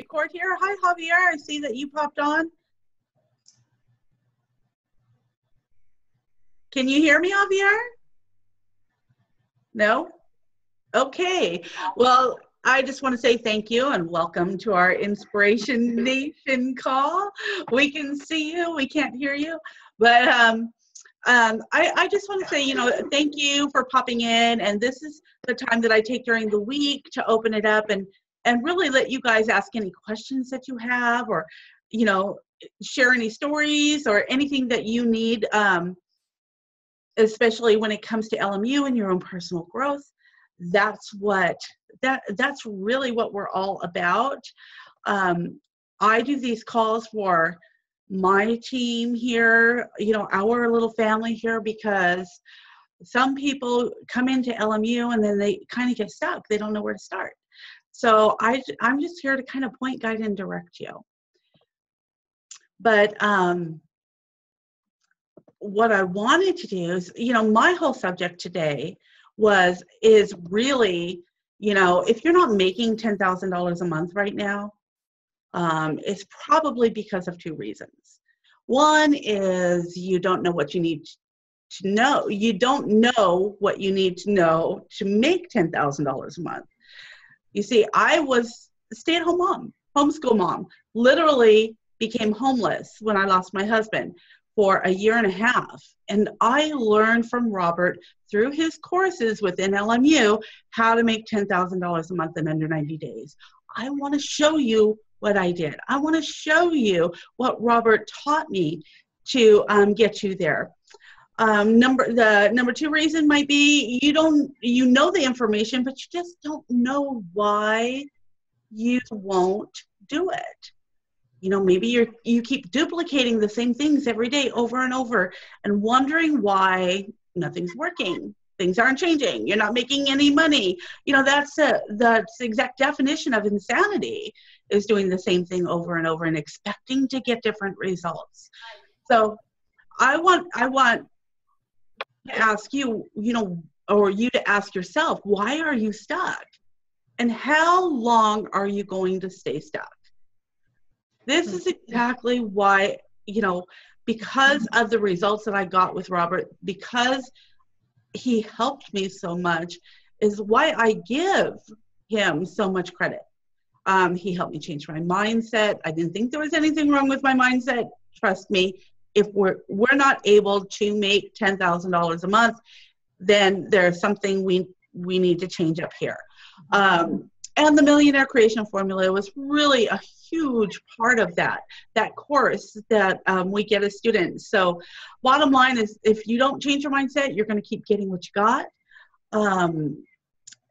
record here. Hi, Javier. I see that you popped on. Can you hear me, Javier? No? Okay. Well, I just want to say thank you and welcome to our Inspiration Nation call. We can see you. We can't hear you. But I just want to say, thank you for popping in. And this is the time that I take during the week to open it up and really let you guys ask any questions that you have, or, share any stories or anything that you need, especially when it comes to LMU and your own personal growth. That's really what we're all about. I do these calls for my team here, our little family here, because some people come into LMU and then they kind of get stuck. They don't know where to start. So I'm just here to kind of point, guide, and direct you. But what I wanted to do is, my whole subject today is really, if you're not making $10,000 a month right now, it's probably because of two reasons. One is you don't know what you need to know. You don't know what you need to know to make $10,000 a month. You see, I was a stay-at-home mom, homeschool mom, literally became homeless when I lost my husband for a year and a half. And I learned from Robert through his courses within LMU how to make $10,000 a month in under 90 days. I want to show you what I did. I want to show you what Robert taught me to get you there. The number two reason might be you know the information, but you just don't know why you won't do it. Maybe you keep duplicating the same things every day over and over and wondering why nothing's working. Things aren't changing. You're not making any money. That's the exact definition of insanity, is doing the same thing over and over and expecting to get different results. So I want to ask you, or you to ask yourself, why are you stuck? And how long are you going to stay stuck? This is exactly why, because of the results that I got with Robert, because he helped me so much, is why I give him so much credit. He helped me change my mindset. I didn't think there was anything wrong with my mindset. Trust me, if we're not able to make $10,000 a month, then there's something we need to change up here. And the Millionaire Creation Formula was really a huge part of that course that we get as students. So bottom line is, if you don't change your mindset, you're going to keep getting what you got.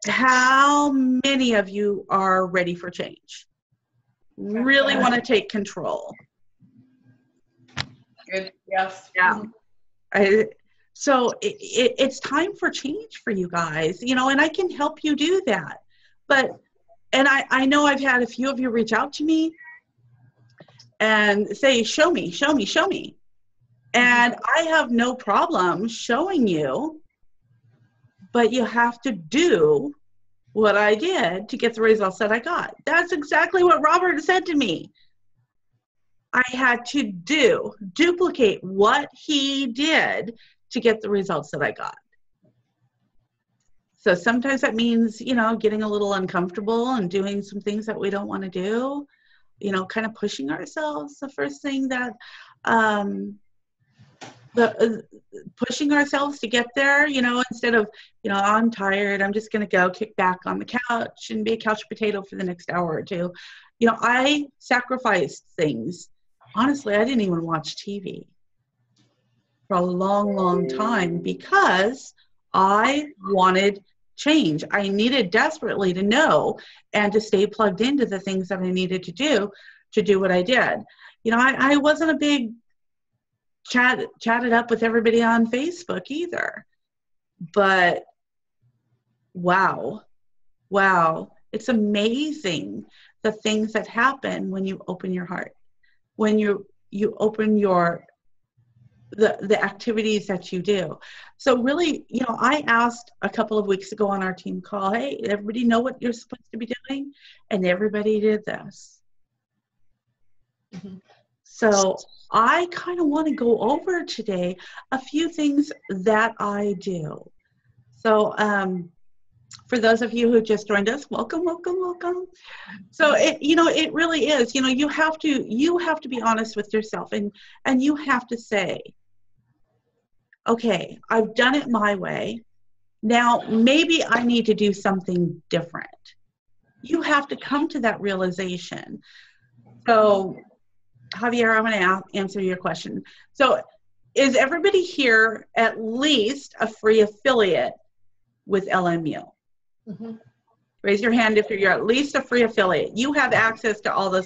How many of you are ready for change? Really want to take control? Good. Yes. Yeah. So it's time for change for you guys, and I can help you do that. And I know I've had a few of you reach out to me and say, show me. And I have no problem showing you, but you have to do what I did to get the results that I got. That's exactly what Robert said to me. I had to duplicate what he did to get the results that I got. So sometimes that means, getting a little uncomfortable and doing some things that we don't want to do, kind of pushing ourselves. The first thing that, pushing ourselves to get there, instead of, I'm tired, I'm just going to go kick back on the couch and be a couch potato for the next hour or two. I sacrificed things. Honestly, I didn't even watch TV for a long, long time because I wanted change. I needed desperately to know and to stay plugged into the things that I needed to do what I did. I wasn't a big chatted up with everybody on Facebook either. But wow, it's amazing the things that happen when you open your heart, when you open the activities that you do. So really, I asked a couple of weeks ago on our team call, hey, everybody know what you're supposed to be doing? And everybody did this. Mhm. So I kind of want to go over today a few things that I do. So for those of you who just joined us, welcome, welcome, welcome. So it really is, you have to be honest with yourself, and you have to say, okay, I've done it my way. Now maybe I need to do something different. You have to come to that realization. So Javier, I'm going to answer your question. So is everybody here at least a free affiliate with LMU? Mhm. Raise your hand if you're at least a free affiliate. You have access to all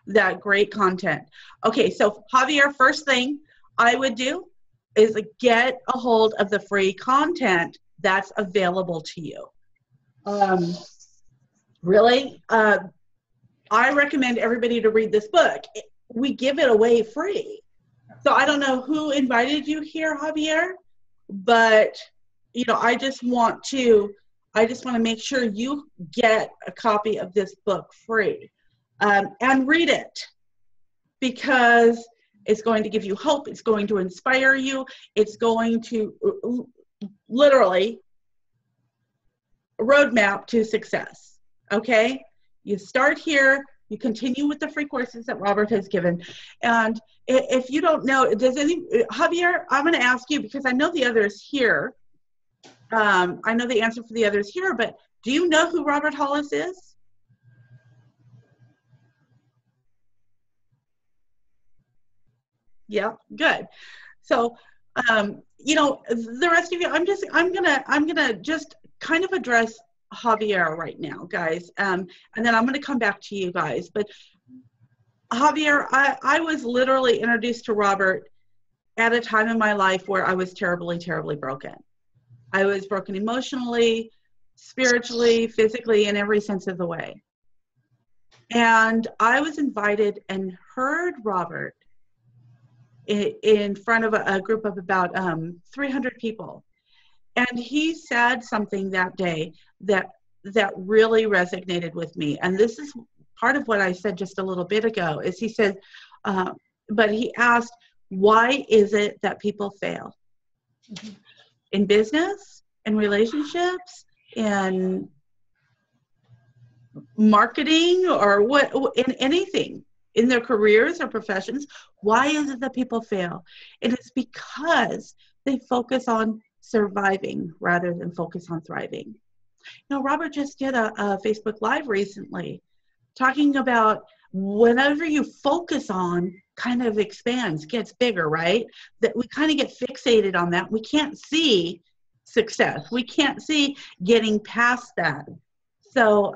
that great content. Okay, so Javier, first thing I would do is get a hold of the free content that's available to you. Really, I recommend everybody to read this book. We give it away free. So I don't know who invited you here, Javier, but I just want to make sure you get a copy of this book free, and read it, because it's going to give you hope. It's going to inspire you. It's going to literally roadmap to success. Okay, you start here. You continue with the free courses that Robert has given. And if you don't know, Javier, I'm going to ask you, because I know the others here. I know the answer for the others here, but do you know who Robert Hollis is? Yeah, good. So, the rest of you, I'm gonna just kind of address Javier right now, guys, and then I'm gonna come back to you guys. But Javier, I was literally introduced to Robert at a time in my life where I was terribly, terribly broken. I was broken emotionally, spiritually, physically, in every sense of the way. And I was invited and heard Robert in front of a group of about 300 people. And he said something that day that really resonated with me. And this is part of what I said just a little bit ago, is he said, but he asked, why is it that people fail? Mm-hmm. In business, in relationships, in marketing, or in anything, in their careers or professions. Why is it that people fail? And it's because they focus on surviving rather than focus on thriving. Robert just did a Facebook Live recently talking about whenever you focus on, kind of expands, gets bigger, right? That we kind of get fixated on that. We can't see success. We can't see getting past that. So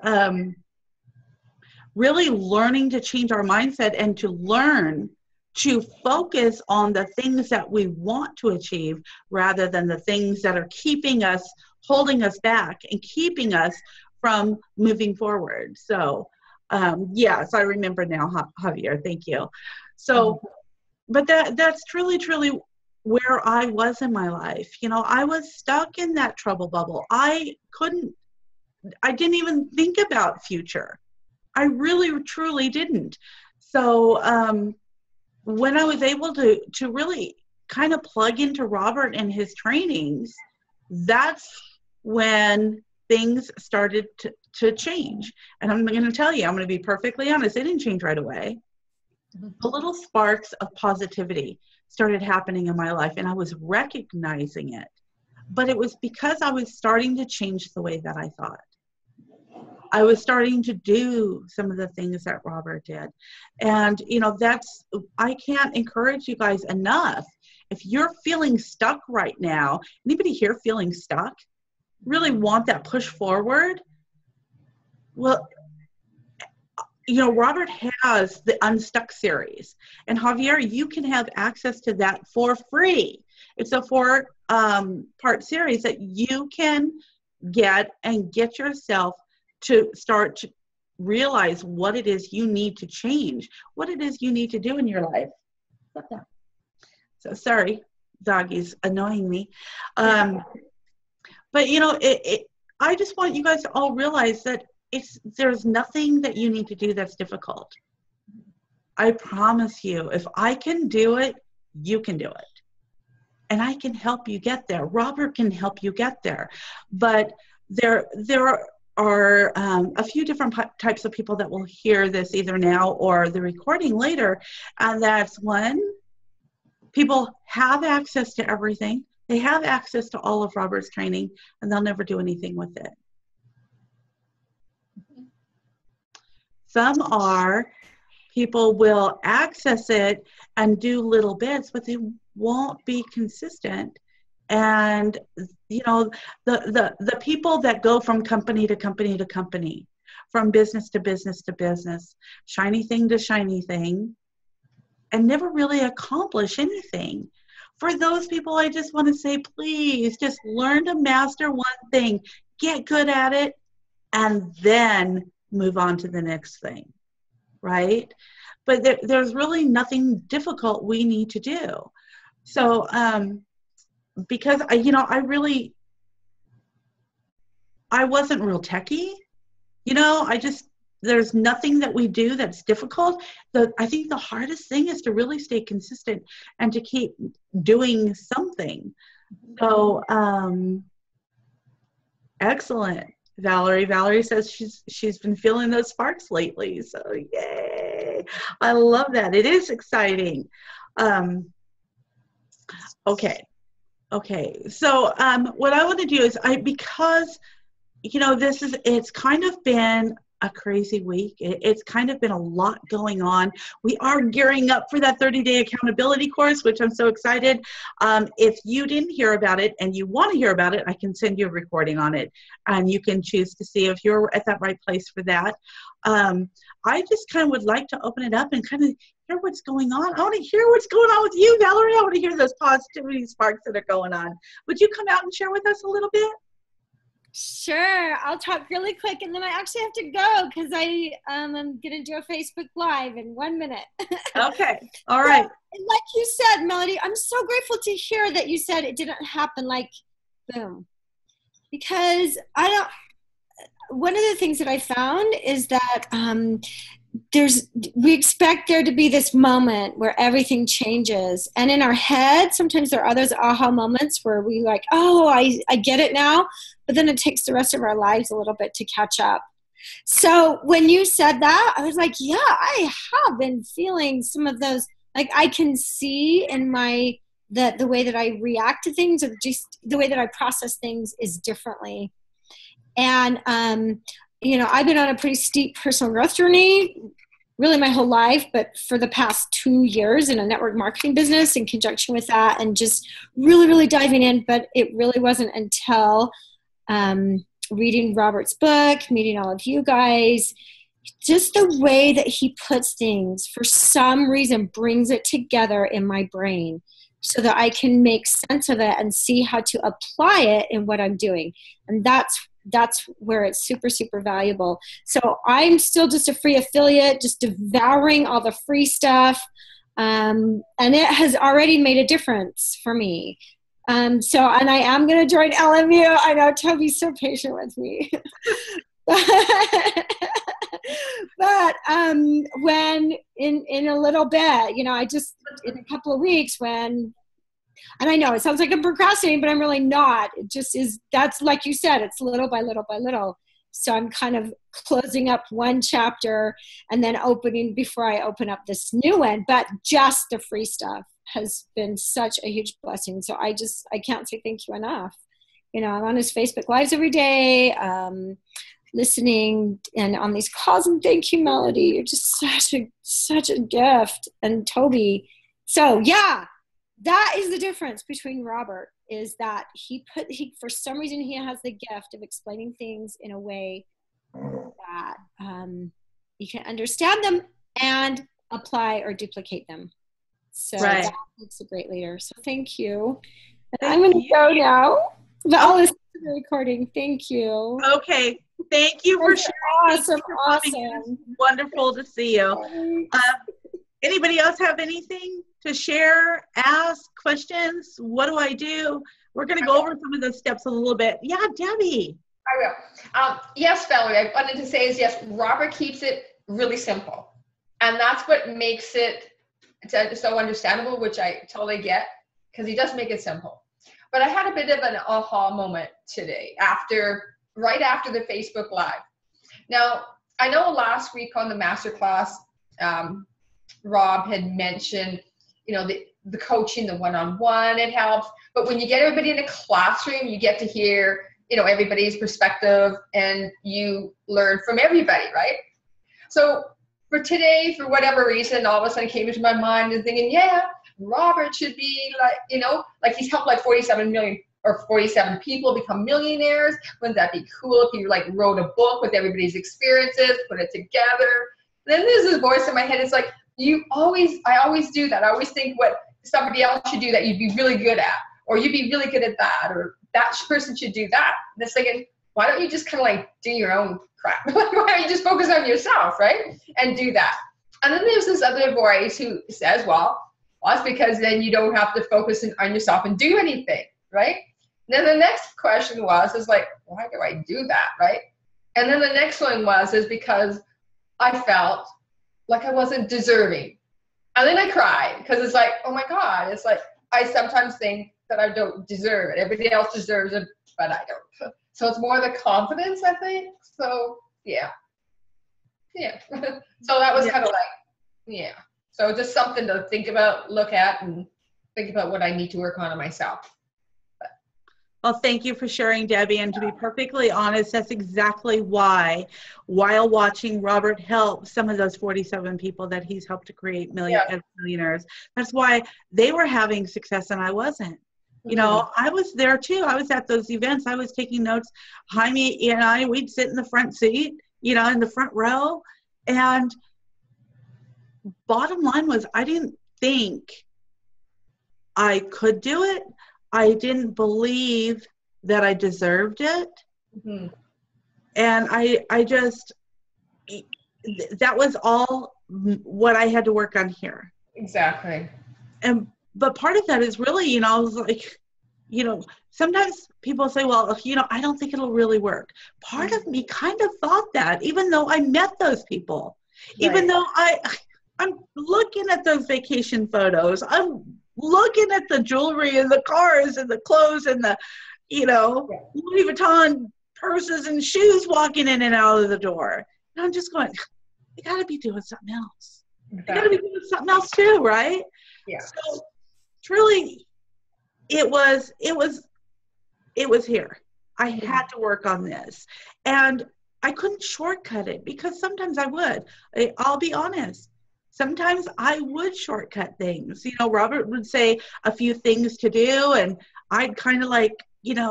really learning to change our mindset and to learn to focus on the things that we want to achieve rather than the things that are keeping us, holding us back and keeping us from moving forward. So yes, I remember now, Javier, thank you. So, but that's truly, truly where I was in my life. I was stuck in that trouble bubble. I didn't even think about future. I really, truly didn't. So when I was able to really kind of plug into Robert and his trainings, that's when things started to change. And I'm going to tell you, I'm going to be perfectly honest, it didn't change right away. The little sparks of positivity started happening in my life, and I was recognizing it. But it was because I was starting to change the way that I thought. I was starting to do some of the things that Robert did. And, I can't encourage you guys enough. If you're feeling stuck right now, anybody here feeling stuck, really want that push forward? Well, Robert has the Unstuck series. And Javier, you can have access to that for free. It's a 4-part series that you can get yourself to start to realize what it is you need to change, what it is you need to do in your life. So sorry, doggy's annoying me. But I just want you guys to all realize that there's nothing that you need to do that's difficult. I promise you, if I can do it, you can do it. And I can help you get there. Robert can help you get there. But there are a few different types of people that will hear this either now or the recording later. And that's one, people have access to everything. They have access to all of Robert's training, and they'll never do anything with it. Some are, people will access it and do little bits, but they won't be consistent. And you know, the people that go from company to company to company, from business to business to business, shiny thing to shiny thing, and never really accomplish anything. For those people, I just want to say, please just learn to master one thing, get good at it, and then move on to the next thing, right? But there's really nothing difficult we need to do. So, because I wasn't real techie, there's nothing that we do that's difficult. I think the hardest thing is to really stay consistent and to keep doing something. So, excellent. Valerie says she's been feeling those sparks lately. So yay. I love that. It is exciting. Okay. So what I want to do is because it's kind of been a crazy week. It's kind of been a lot going on. We are gearing up for that 30-day accountability course, which I'm so excited. If you didn't hear about it and you want to hear about it, I can send you a recording on it, and you can choose to see if you're at that right place for that. I just kind of would like to open it up and kind of hear what's going on. I want to hear what's going on with you, Valerie. I want to hear those positivity sparks that are going on. Would you come out and share with us a little bit? Sure. I'll talk really quick, and then I actually have to go because I am going to do a Facebook Live in 1 minute. Okay. All right. So, like you said, Melody, I'm so grateful to hear that you said it didn't happen like boom. Because one of the things that I found is that we expect there to be this moment where everything changes. And in our head, sometimes there are those aha moments where we like, oh, I get it now. But then it takes the rest of our lives a little bit to catch up. So when you said that, I was like, yeah, I have been feeling some of those. Like I can see in the way that I react to things, or just the way that I process things is differently. And, I've been on a pretty steep personal growth journey really my whole life, but for the past 2 years in a network marketing business in conjunction with that, and just really, really diving in. But it really wasn't until reading Robert's book, meeting all of you guys, just the way that he puts things, for some reason, brings it together in my brain so that I can make sense of it and see how to apply it in what I'm doing. And that's where it's super, super valuable. So I'm still just a free affiliate, just devouring all the free stuff. And it has already made a difference for me. And I am going to join LMU. I know Toby's so patient with me. But when in a little bit, in a couple of weeks and I know it sounds like I'm procrastinating, but I'm really not. It just is. That's like you said, it's little by little by little. So I'm kind of closing up one chapter and then opening before I open up this new one. But just the free stuff has been such a huge blessing. So I can't say thank you enough. I'm on his Facebook Lives every day, listening and on these calls, and thank you, Melody. You're just such a gift. And Toby. So yeah, that is the difference between Robert, is that he for some reason he has the gift of explaining things in a way that you can understand them and apply or duplicate them. So right. That makes a great leader. So thank you. And I'm going to go now. But I'll listen to the recording. Thank you. Okay. Thank you for sharing. Awesome. Wonderful to see you. Anybody else have anything to share, ask, questions? What do I do? We're going to go over some of those steps a little bit. Yeah, Debbie. I will. Yes, Valerie, I wanted to say is yes, Robert keeps it really simple. And that's what makes it so understandable, which I totally get, because he does make it simple. But I had a bit of an aha moment today, right after the Facebook Live. Now, I know last week on the masterclass, Rob had mentioned, the coaching, the one-on-one, it helps. But when you get everybody in a classroom, you get to hear, everybody's perspective, and you learn from everybody, right? So for today, for whatever reason, all of a sudden came into my mind and thinking, yeah, Robert should be like he's helped like 47 million or 47 people become millionaires. Wouldn't that be cool if you wrote a book with everybody's experiences, put it together? And then there's this voice in my head. It's like, I always do that. I always think what somebody else should do that you'd be really good at, or you'd be really good at that, or that person should do that. And it's like, why don't you just kind of do your own crap? Why don't you just focus on yourself, right? And do that. And then there's this other voice who says, well, that's because then you don't have to focus on yourself and do anything, right? And then the next question why do I do that, right? And then the next one is because I felt like I wasn't deserving. And then I cried, because it's like, oh my God, it's like I sometimes think that I don't deserve it. Everybody else deserves it, but I don't. So it's more the confidence, I think. So yeah. So that was kind of so just something to think about, look at, and think about what I need to work on myself. Well, thank you for sharing, Debbie. And to be perfectly honest, that's exactly why, while watching Robert help some of those 47 people that he's helped to create millionaires, that's why they were having success and I wasn't. I was there too. I was at those events. I was taking notes. Jaime and we'd sit in the front seat, in the front row. And bottom line was, I didn't think I could do it. I didn't believe that I deserved it. Mm-hmm. And I just, that was all what I had to work on here. Exactly. But part of that is really, I was like, sometimes people say, well, I don't think it'll really work. Part of me kind of thought that, even though I met those people, right. Even though I'm looking at those vacation photos, I'm looking at the jewelry and the cars and the clothes and the, Louis Vuitton purses and shoes walking in and out of the door. And I'm just going, you got to be doing something else. Exactly. You got to be doing something else too, right? Yeah. So truly, it was here. I had to work on this, and I couldn't shortcut it, because sometimes I would. I'll be honest. Sometimes I would shortcut things. Robert would say a few things to do, and I'd kind of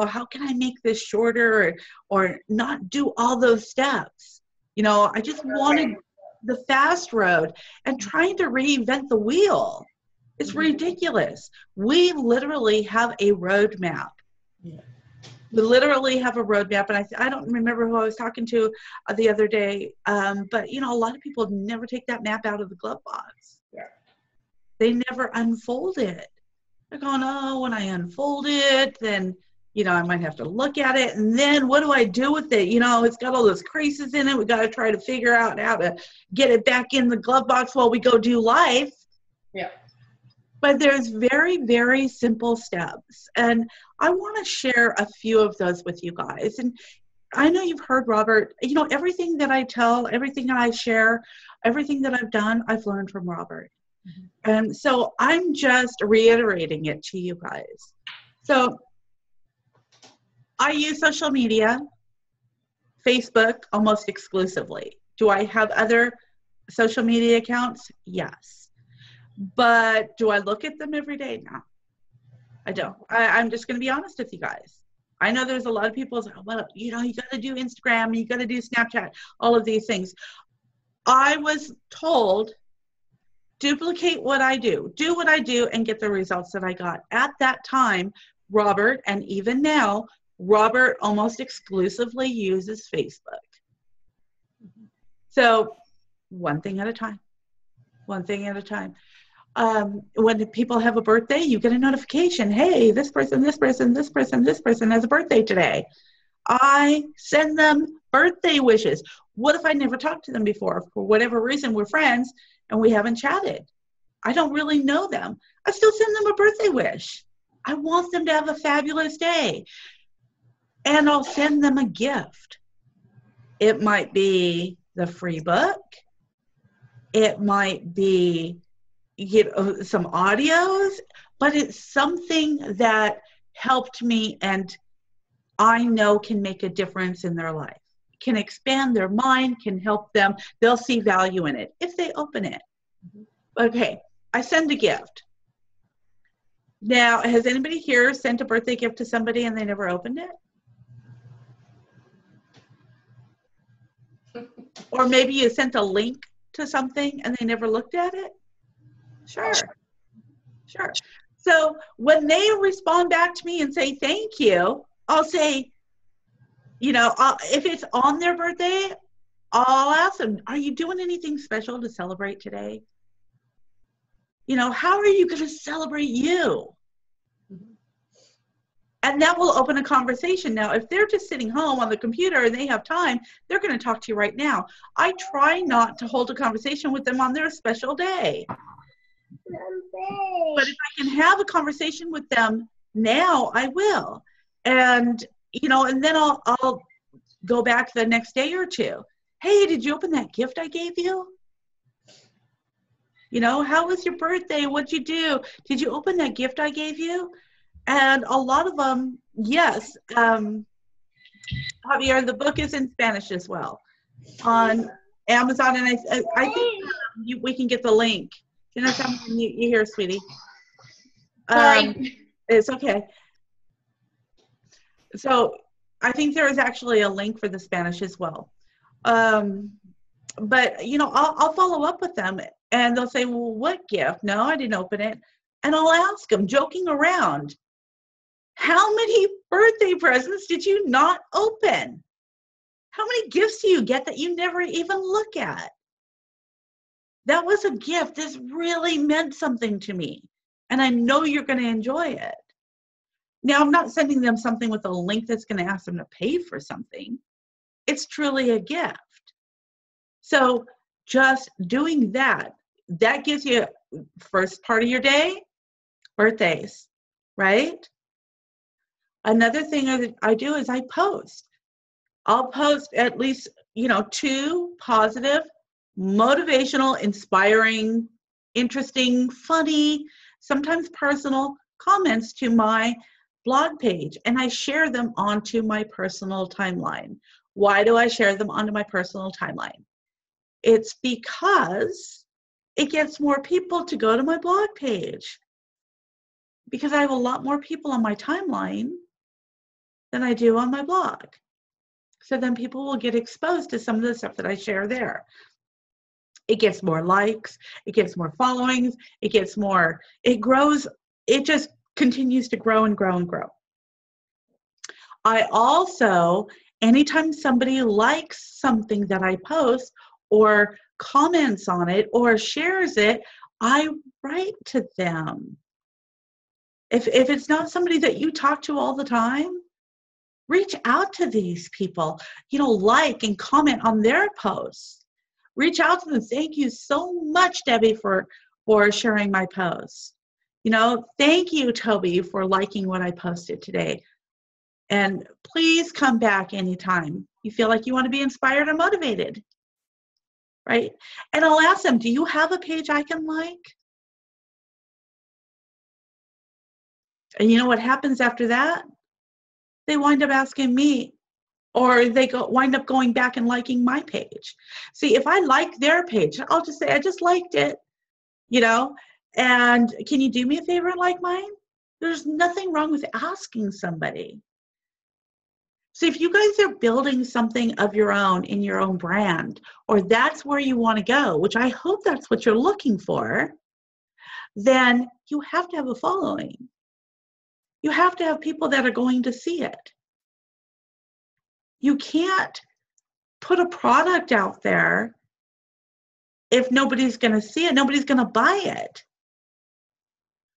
how can I make this shorter, or not do all those steps? I just wanted the fast road, and trying to reinvent the wheel. It's ridiculous. We literally have a roadmap. Yeah. We literally have a roadmap, and I don't remember who I was talking to the other day, but a lot of people never take that map out of the glove box. Yeah. They never unfold it. They're going, oh, when I unfold it, then I might have to look at it, and then what do I do with it? It's got all those creases in it. We got to try to figure out how to get it back in the glove box while we go do life. Yeah. But there's very, very simple steps. And I want to share a few of those with you guys. And I know you've heard Robert, everything that I tell, everything that I share, everything that I've done, I've learned from Robert. Mm-hmm. And so I'm just reiterating it to you guys. So I use social media, Facebook almost exclusively. Do I have other social media accounts? Yes. But do I look at them every day? No, I don't. I'm just going to be honest with you guys. I know there's a lot of people say, well, you got to do Instagram, you got to do Snapchat, all of these things. I was told, duplicate what I do what I do, and get the results that I got. At that time, Robert, and even now, Robert almost exclusively uses Facebook. So one thing at a time. One thing at a time. When people have a birthday, you get a notification. Hey, this person has a birthday today. I send them birthday wishes. What if I never talked to them before? For whatever reason, we're friends. and we haven't chatted. I don't really know them. I still send them a birthday wish. I want them to have a fabulous day. And I'll send them a gift. It might be the free book. It might be, some audios, but it's something that helped me and I know can make a difference in their life, can expand their mind, can help them. They'll see value in it if they open it. Okay, I send a gift. Now, has anybody here sent a birthday gift to somebody and they never opened it? Or maybe you sent a link to something and they never looked at it? Sure. So when they respond back to me and say thank you, I'll say, if it's on their birthday, I'll ask them, are you doing anything special to celebrate today? How are you going to celebrate you? And that will open a conversation. Now, if they're just sitting home on the computer and they have time, they're going to talk to you right now. I try not to hold a conversation with them on their special day. But if I can have a conversation with them now, I will. And, and then I'll go back the next day or two. Hey, did you open that gift I gave you? How was your birthday? What'd you do? Did you open that gift I gave you? And a lot of them, yes. Javier, the book is in Spanish as well on Amazon. And I think we can get the link. You hear, sweetie? Sorry. It's okay. So I think there is actually a link for the Spanish as well. But, I'll follow up with them and they'll say, well, what gift? No, I didn't open it. And I'll ask them, joking around, how many birthday presents did you not open? How many gifts do you get that you never even look at? That was a gift. This really meant something to me. And I know you're going to enjoy it. Now, I'm not sending them something with a link that's going to ask them to pay for something. It's truly a gift. So just doing that gives you first part of your day, birthdays, right? Another thing I do is I post. I'll post at least, 2 positive, motivational, inspiring, interesting, funny, sometimes personal comments to my blog page, and I share them onto my personal timeline. Why do I share them onto my personal timeline? It's because it gets more people to go to my blog page, because I have a lot more people on my timeline than I do on my blog. So then people will get exposed to some of the stuff that I share there. It gets more likes, it gets more followings, it grows, it just continues to grow and grow and grow. I also, anytime somebody likes something that I post or comments on it or shares it, I write to them. If it's not somebody that you talk to all the time, reach out to these people, like and comment on their posts. Reach out to them. Thank you so much, Debbie, for sharing my post. Thank you, Toby, for liking what I posted today. And please come back anytime you feel like you want to be inspired or motivated, right? And I'll ask them, do you have a page I can like? And you know what happens after that? They wind up asking me, or they wind up going back and liking my page. See, if I like their page, I'll just say, I just liked it, and can you do me a favor and like mine? There's nothing wrong with asking somebody. So if you guys are building something of your own in your own brand, or that's where you want to go, which I hope that's what you're looking for, then you have to have a following. You have to have people that are going to see it. You can't put a product out there if nobody's going to see it, nobody's going to buy it.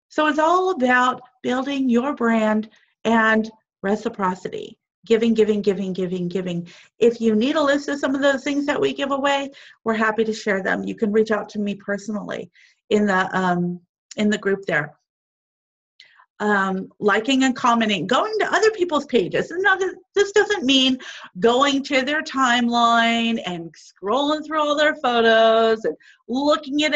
So it's all about building your brand and reciprocity. Giving, giving, giving, giving, giving. If you need a list of some of those things that we give away, we're happy to share them. You can reach out to me personally in the group there. Liking and commenting, going to other people's pages. And now this doesn't mean going to their timeline and scrolling through all their photos and looking at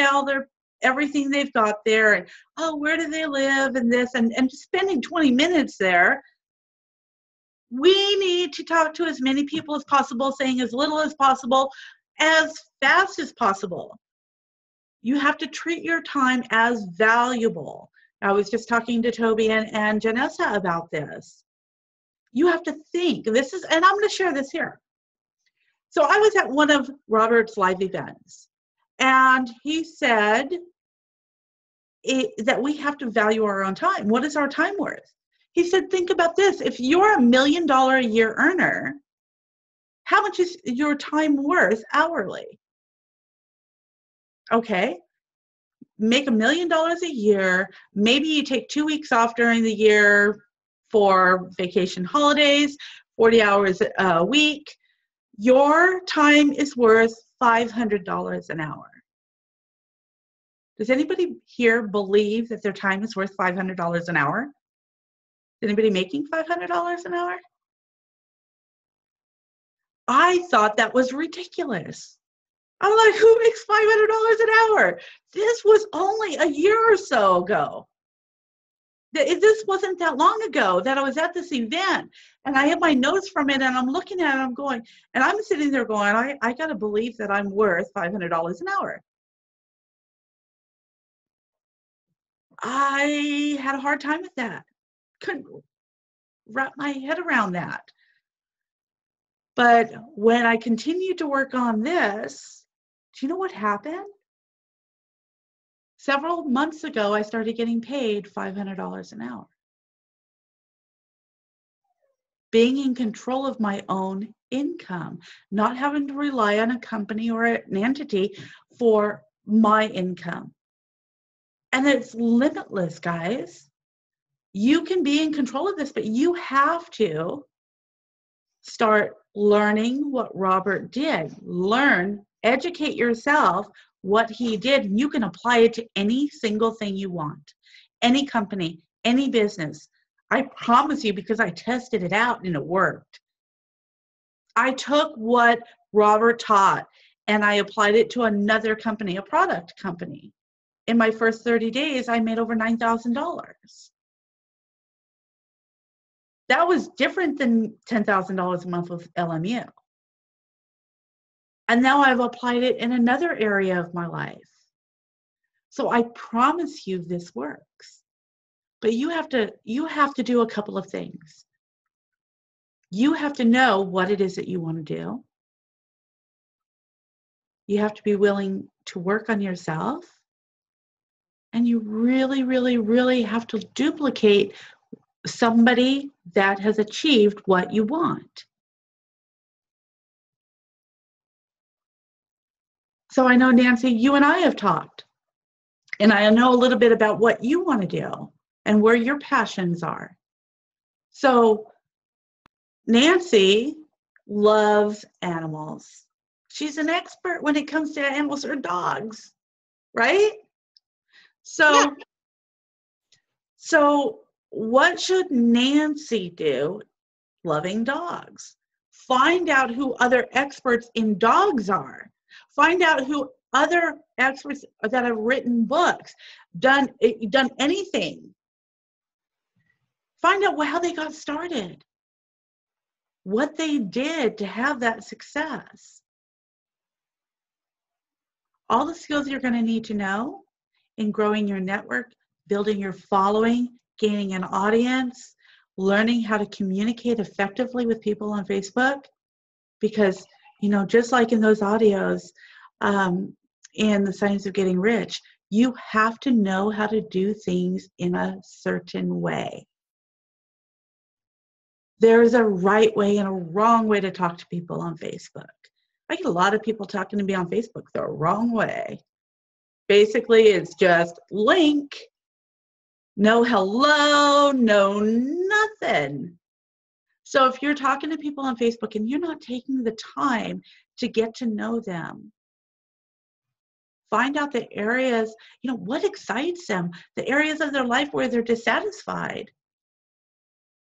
everything they've got there and, oh, where do they live and this and just spending 20 minutes there. We need to talk to as many people as possible, saying as little as possible, as fast as possible. You have to treat your time as valuable. I was just talking to Toby and Janessa about this. You have to think. And I'm going to share this here. So I was at one of Robert's live events, and he said that we have to value our own time. What is our time worth? He said, think about this. If you're $1 million a year earner, how much is your time worth hourly? Okay. Make $1 million a year. Maybe you take 2 weeks off during the year for vacation holidays, 40 hours a week. Your time is worth $500 an hour. Does anybody here believe that their time is worth $500 an hour? Is anybody making $500 an hour? I thought that was ridiculous. I'm like, who makes $500 an hour? This was only a year or so ago. This wasn't that long ago that I was at this event, and I have my notes from it, and I'm looking at it, I'm going, and I'm sitting there going, I got to believe that I'm worth $500 an hour. I had a hard time with that. Couldn't wrap my head around that. But when I continued to work on this, do you know what happened? Several months ago, I started getting paid $500 an hour. Being in control of my own income, not having to rely on a company or an entity for my income. And it's limitless, guys. You can be in control of this, but you have to start learning what Robert did. Learn, educate yourself what he did. You can apply it to any single thing you want, any company, any business. I promise you, because I tested it out and it worked. I took what Robert taught and I applied it to another company, a product company. In my first 30 days, I made over $9,000. That was different than $10,000 a month with LMU. And now I've applied it in another area of my life. So I promise you this works. But you have to do a couple of things. You have to know what it is that you want to do. You have to be willing to work on yourself. And you really, really, really have to duplicate somebody that has achieved what you want. So I know, Nancy, you and I have talked, and I know a little bit about what you want to do and where your passions are. So Nancy loves animals. She's an expert when it comes to animals or dogs, right? So what should Nancy do? Loving dogs. Find out who other experts in dogs are. Find out who other experts that have written books, done anything. Find out how they got started, what they did to have that success. All the skills you're going to need to know in growing your network, building your following, gaining an audience, learning how to communicate effectively with people on Facebook. Because, just like in those audios in The Science of Getting Rich, you have to know how to do things in a certain way. There's a right way and a wrong way to talk to people on Facebook. I get a lot of people talking to me on Facebook the wrong way. Basically, it's just link, no hello, no nothing. So if you're talking to people on Facebook and you're not taking the time to get to know them, find out the areas, what excites them, the areas of their life where they're dissatisfied.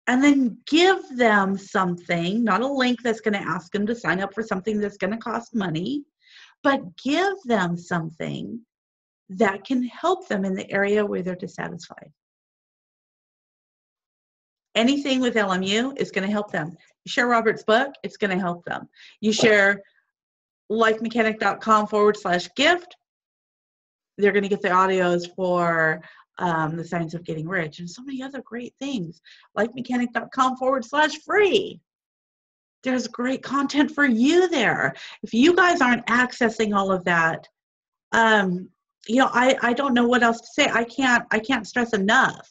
And then give them something, not a link that's going to ask them to sign up for something that's going to cost money, but give them something that can help them in the area where they're dissatisfied. Anything with LMU is going to help them. You share Robert's book, it's going to help them. You share lifemechanic.com/gift, they're going to get the audios for the Science of Getting Rich and so many other great things. lifemechanic.com/free. There's great content for you there. If you guys aren't accessing all of that, I don't know what else to say. I can't stress enough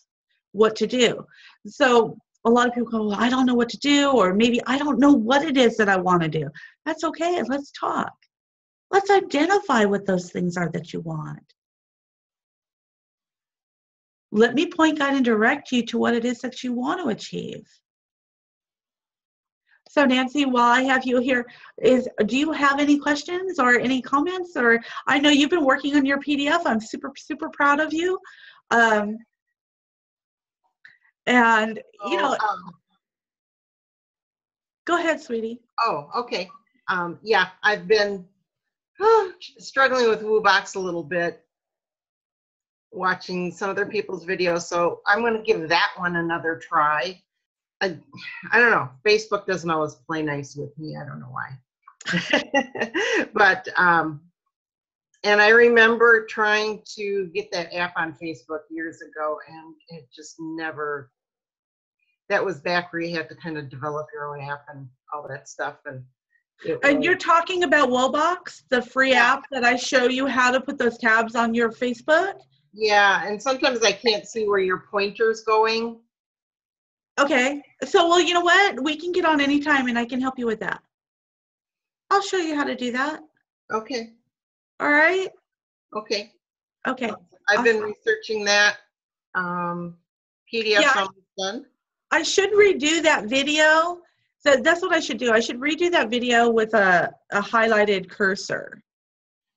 what to do. So a lot of people go, well, I don't know what to do, or maybe I don't know what it is that I want to do. That's okay. Let's talk. Let's identify what those things are that you want. Let me point, guide, and direct you to what it is that you want to achieve. So Nancy, while I have you here, do you have any questions or any comments? Or I know you've been working on your PDF. I'm super, super proud of you. Go ahead, sweetie. Oh, okay. Yeah, I've been struggling with WooBox a little bit, watching some other people's videos. So I'm going to give that one another try. I don't know. Facebook doesn't always play nice with me. I don't know why. But, and I remember trying to get that app on Facebook years ago, and it just never, that was back where you had to kind of develop your own app and all that stuff. And you're talking about WooBox, the free app that I show you how to put those tabs on your Facebook? Yeah, and sometimes I can't see where your pointer's going. Okay, so well, you know what? We can get on anytime and I can help you with that. I'll show you how to do that. Okay. All right? Okay. Okay. I've been researching that. PDF almost done. I should redo that video. So that's what I should do. I should redo that video with a highlighted cursor.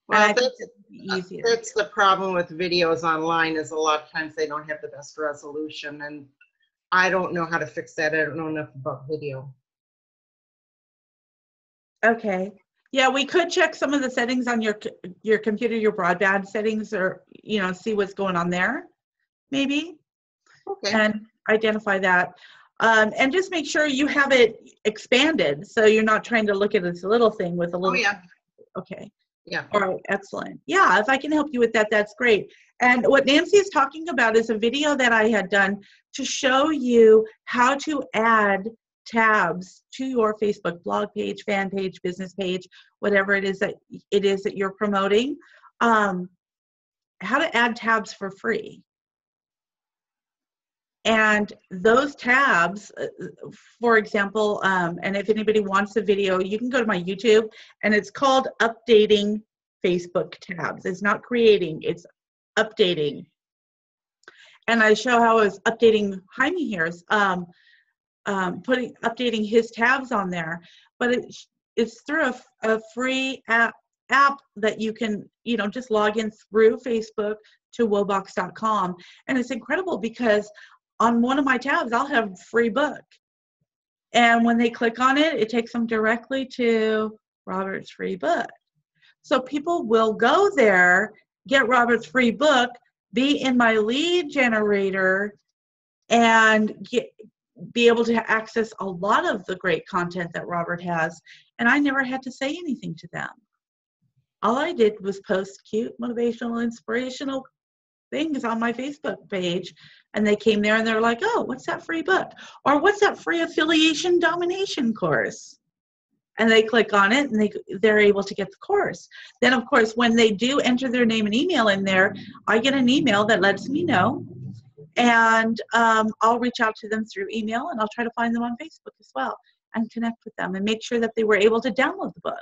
Well, that's the problem with videos online, is a lot of times they don't have the best resolution, and I don't know how to fix that. I don't know enough about video. Okay. Yeah, we could check some of the settings on your computer, your broadband settings, or see what's going on there, maybe. Okay. And identify that. And just make sure you have it expanded, so you're not trying to look at this little thing with a little. Oh, yeah. Okay. Yeah. All right. Excellent. Yeah. If I can help you with that, that's great. And what Nancy is talking about is a video that I had done to show you how to add tabs to your Facebook blog page, fan page, business page, whatever it is that you're promoting. How to add tabs for free. And those tabs, for example, and if anybody wants the video, you can go to my YouTube, and it's called Updating Facebook Tabs. It's not creating, it's updating. And I show how I was updating Jaime here's, updating his tabs on there. But it's through a free app that you can, just log in through Facebook to WooBox.com. And it's incredible because on one of my tabs, I'll have a free book. And when they click on it, it takes them directly to Robert's free book. So people will go there, get Robert's free book, be in my lead generator, and be able to access a lot of the great content that Robert has. And I never had to say anything to them. All I did was post cute, motivational, inspirational things on my Facebook page, and they came there and they're like, oh, what's that free book? Or what's that free affiliation domination course? And they click on it, and they're able to get the course. Then, of course, when they do enter their name and email in there, I get an email that lets me know, and I'll reach out to them through email, and I'll try to find them on Facebook as well and connect with them and make sure that they were able to download the book.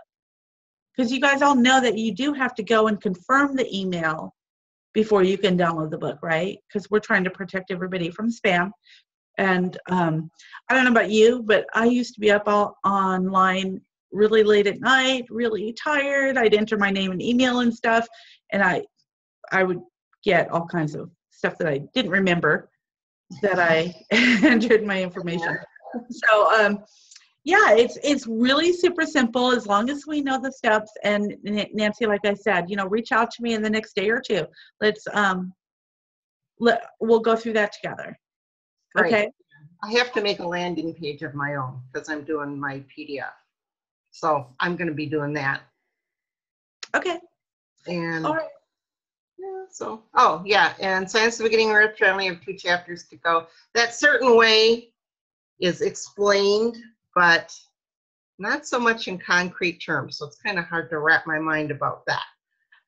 Because you guys all know that you do have to go and confirm the email before you can download the book, right? Because we're trying to protect everybody from spam. And I don't know about you, but I used to be up all online really late at night, really tired. I'd enter my name and email and stuff, and I would get all kinds of stuff that I didn't remember that I entered my information. So yeah, it's really super simple as long as we know the steps. And Nancy, like I said, reach out to me in the next day or two. Let's we'll go through that together. Great. Okay. I have to make a landing page of my own because I'm doing my PDF. So I'm going to be doing that. Okay. And All right. yeah, and Science of the Beginning Rich, I only have 2 chapters to go. That certain way is explained, but not so much in concrete terms. So it's kind of hard to wrap my mind about that.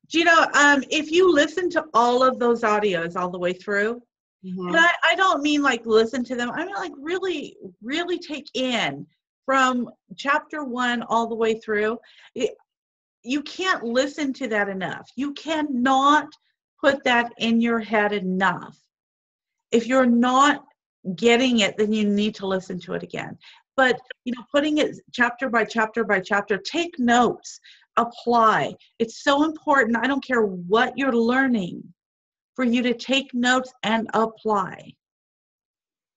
If you listen to all of those audios all the way through, and I don't mean like listen to them, I mean like really, really take in from chapter 1 all the way through. You can't listen to that enough. You cannot put that in your head enough. If you're not getting it, then you need to listen to it again. But, putting it chapter by chapter by chapter, take notes, apply. It's so important. I don't care what you're learning, for you to take notes and apply.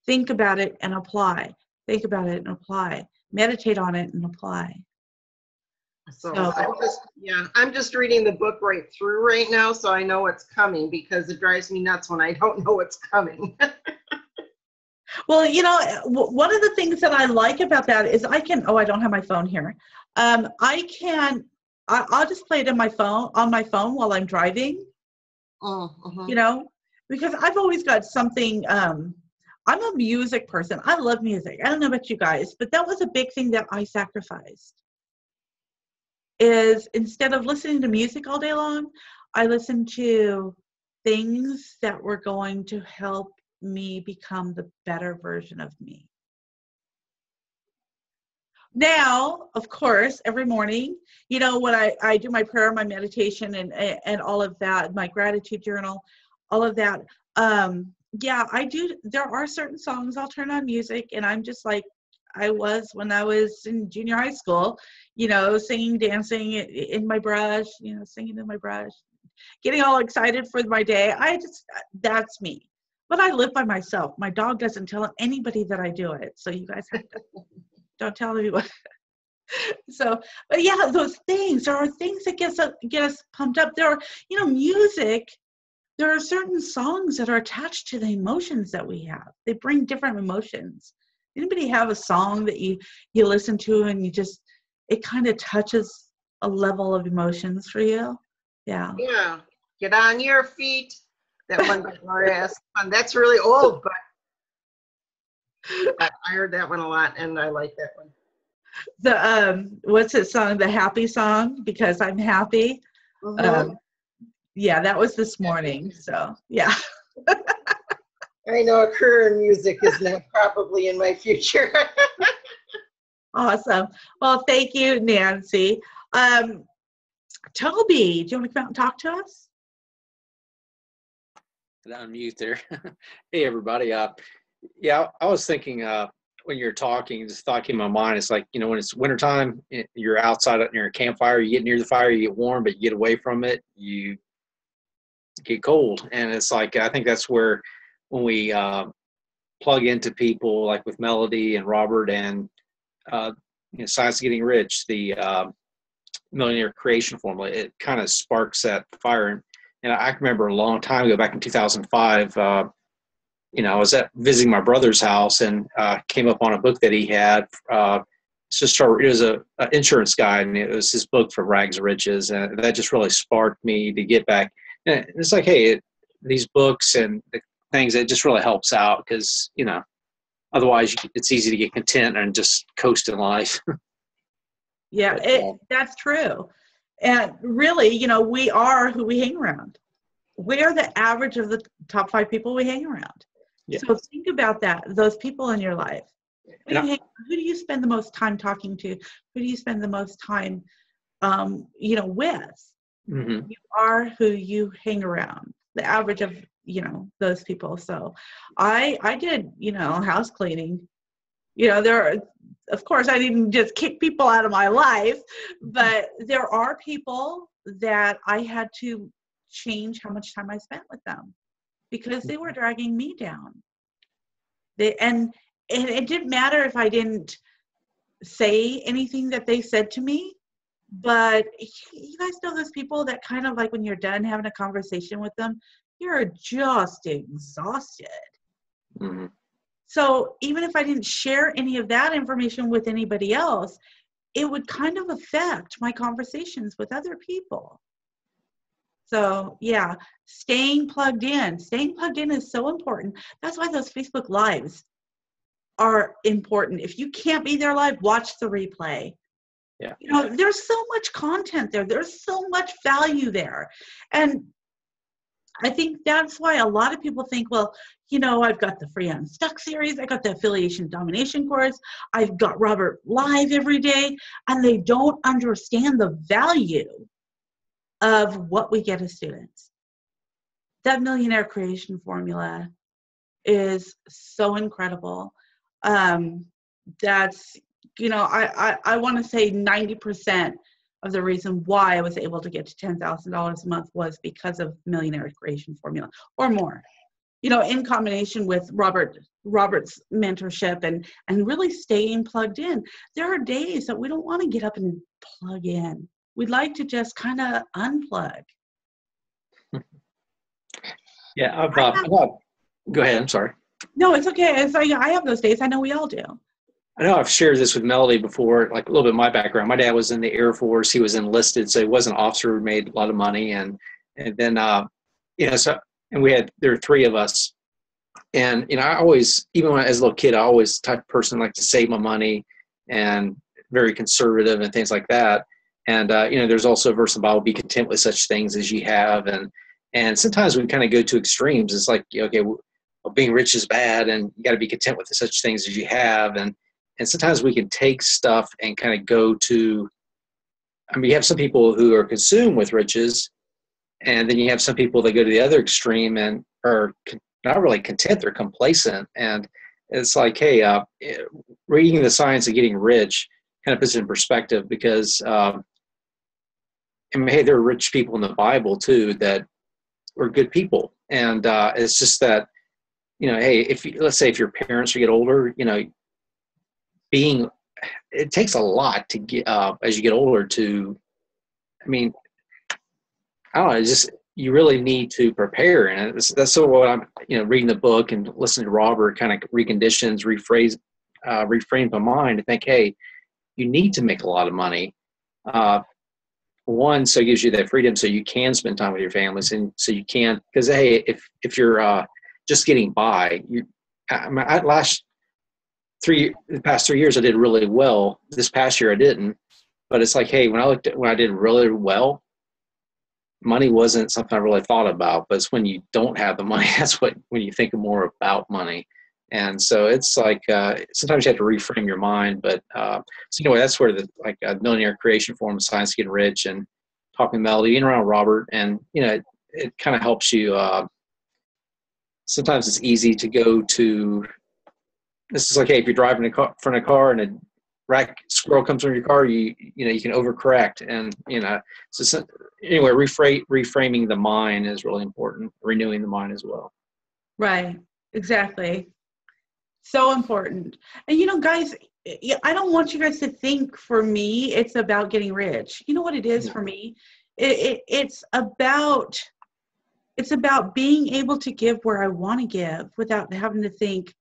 Think about it and apply. Think about it and apply. Meditate on it and apply. So I'm just reading the book right through right now, so I know what's coming, because it drives me nuts when I don't know what's coming. Well, one of the things that I like about that is I don't have my phone here. I'll just play it on my phone while I'm driving. Because I've always got something. I'm a music person. I love music. I don't know about you guys, but that was a big thing that I sacrificed. Is instead of listening to music all day long, I listened to things that were going to help me become the better version of me. Now, of course, every morning, when I do my prayer, my meditation, and all of that, my gratitude journal, all of that. I do. There are certain songs I'll turn on music, and I'm just like I was when I was in junior high school, singing, dancing in my brush, singing in my brush, getting all excited for my day. That's me. But I live by myself. My dog doesn't tell anybody that I do it. So you guys have to, don't tell anyone. So, but yeah, those things, there are things that get us pumped up. There are, music, there are certain songs that are attached to the emotions that we have. They bring different emotions. Anybody have a song that you listen to and it kind of touches a level of emotions for you? Yeah. Yeah. Get on your feet. That one by Gloria Estefan. That's really old, but I heard that one a lot, and I like that one. The what's that song? The happy song, Because I'm Happy. Yeah, that was this morning. So yeah. I know a career in music is not probably in my future. Awesome. Well, thank you, Nancy. Toby, do you want to come out and talk to us? Unmute there. Hey, everybody. I was thinking when you're talking, this thought came to my mind. It's like, when it's wintertime, you're outside near a campfire, you get near the fire, you get warm, but you get away from it, you get cold. And it's like, I think that's where when we plug into people like with Melody and Robert and Science of Getting Rich, the Millionaire Creation Formula, it kind of sparks that fire. And I can remember a long time ago, back in 2005, I was visiting my brother's house and came up on a book that he had. It was an insurance guy, and it was his book From Rags to Riches, and that just really sparked me to get back. And it's like, hey, these books and the things, it just really helps out because, otherwise it's easy to get content and just coast in life. Yeah, that's true. And really, we are who we hang around. We are the average of the top 5 people we hang around. Yeah. So think about that, those people in your life. Who do you spend the most time talking to? Who do you spend the most time, with? Mm-hmm. You are who you hang around. the average of, those people. So I did, house cleaning. Of course, I didn't just kick people out of my life, but there are people that I had to change how much time I spent with them because they were dragging me down. And it didn't matter if I didn't say anything that they said to me, but you guys know those people that kind of like when you're done having a conversation with them, you're just exhausted. Mm-hmm. So even if I didn't share any of that information with anybody else, it would kind of affect my conversations with other people. So yeah, staying plugged in is so important. That's why those Facebook Lives are important. If you can't be there live, watch the replay. Yeah. There's so much content there. There's so much value there. And I think that's why a lot of people think, well, I've got the Free Unstuck series. I got the Affiliation Domination course. I've got Robert live every day. And they don't understand the value of what we get as students. That Millionaire Creation Formula is so incredible. That's, I want to say 90% of the reason why I was able to get to $10,000 a month was because of Millionaire Creation Formula or more. In combination with Robert's mentorship and really staying plugged in. There are days that we don't want to get up and plug in. We'd like to just kind of unplug. Yeah, go ahead. I'm sorry. No, it's okay. I have those days. I know we all do. I know I've shared this with Melody before, like a little bit of my background. My dad was in the Air Force. He was enlisted, so he was an officer who made a lot of money. And then, there were three of us. And, I always, even when as a little kid, I always the type of person like to save my money and very conservative and things like that. And, there's also a verse in the Bible, be content with such things as you have. And sometimes we kind of go to extremes. It's like, okay, well, being rich is bad and you got to be content with such things as you have. And sometimes we can take stuff and kind of go to, you have some people who are consumed with riches, and then you have some people that go to the other extreme and are not really content, they're complacent. And it's like, hey, reading The Science of Getting Rich kind of puts it in perspective because, hey, there are rich people in the Bible too that were good people. And it's just that, hey, let's say if your parents get older, it takes a lot to get as you get older to, I don't know, it's just, you really need to prepare. And that's so what I'm, reading the book and listening to Robert kind of reconditions, reframe my mind to think, hey, you need to make a lot of money. One, so it gives you that freedom so you can spend time with your families and so you can, because hey, if you're just getting by, the past 3 years I did really well. This past year I didn't, but it's like, hey, when I did really well, money wasn't something I really thought about, but it's when you don't have the money, that's when you think more about money. And so it's like, sometimes you have to reframe your mind, but so anyway, that's where the Millionaire Creation Formula, Science of Getting Rich, and talking Melody, being around Robert, and it kind of helps you. Sometimes it's easy to go to. This is like, hey, if you're driving in front of a car and a squirrel comes from your car, you can overcorrect, and So anyway, reframing the mind is really important. Renewing the mind as well. Right. Exactly. So important. And guys, I don't want you guys to think for me it's about getting rich. You know what it is for me? It's about being able to give where I want to give without having to think,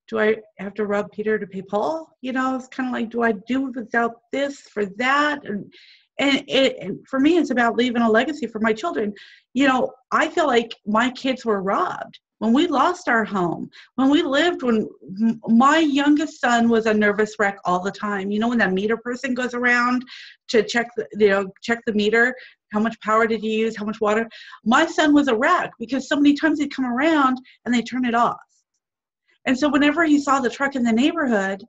do I have to rob Peter to pay Paul? It's kind of like, do I do without this for that? And for me, it's about leaving a legacy for my children. I feel like my kids were robbed when we lost our home, when my youngest son was a nervous wreck all the time. When that meter person goes around to check the meter, how much power did you use, how much water? My son was a wreck because so many times he'd come around and they turn it off. And so whenever he saw the truck in the neighborhood,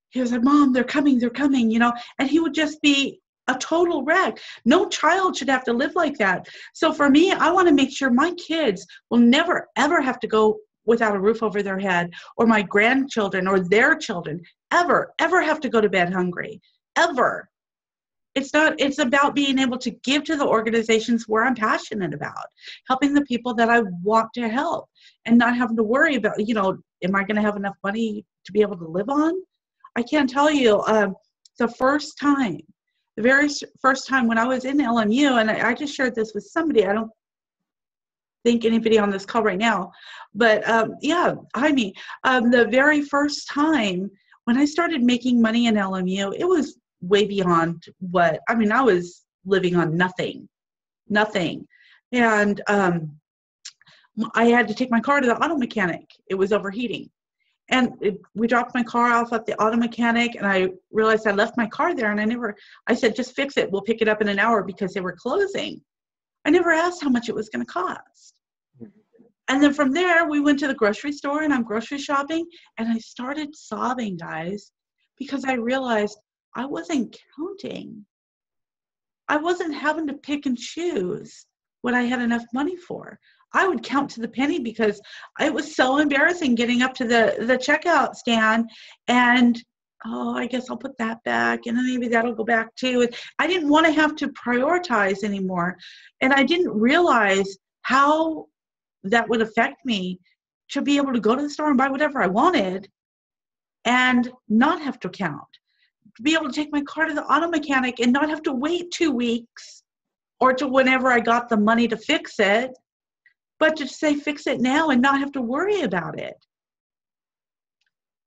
he was like, Mom, they're coming, and he would just be a total wreck. No child should have to live like that. So for me, I want to make sure my kids will never, ever have to go without a roof over their head, or my grandchildren or their children ever have to go to bed hungry, ever. It's about being able to give to the organizations where I'm passionate about, helping the people that I want to help, and not having to worry about, am I going to have enough money to be able to live on? I can't tell you, the very first time when I was in LMU, and I just shared this with somebody, I don't think anybody on this call right now, but the very first time when I started making money in LMU, it was way beyond I was living on nothing. And I had to take my car to the auto mechanic. It was overheating. And we dropped my car off at the auto mechanic, and I realized I left my car there, and I said, just fix it. We'll pick it up in an hour, because they were closing. I never asked how much it was going to cost. And then from there, we went to the grocery store, and I'm grocery shopping, and I started sobbing, guys, because I realized I wasn't counting. I wasn't having to pick and choose what I had enough money for. I would count to the penny, because it was so embarrassing getting up to the checkout stand and, I guess I'll put that back, and then maybe that'll go back too. I didn't want to have to prioritize anymore. And I didn't realize how that would affect me to be able to go to the store and buy whatever I wanted and not have to count. To be able to take my car to the auto mechanic and not have to wait 2 weeks or to whenever I got the money to fix it, but to say fix it now and not have to worry about it.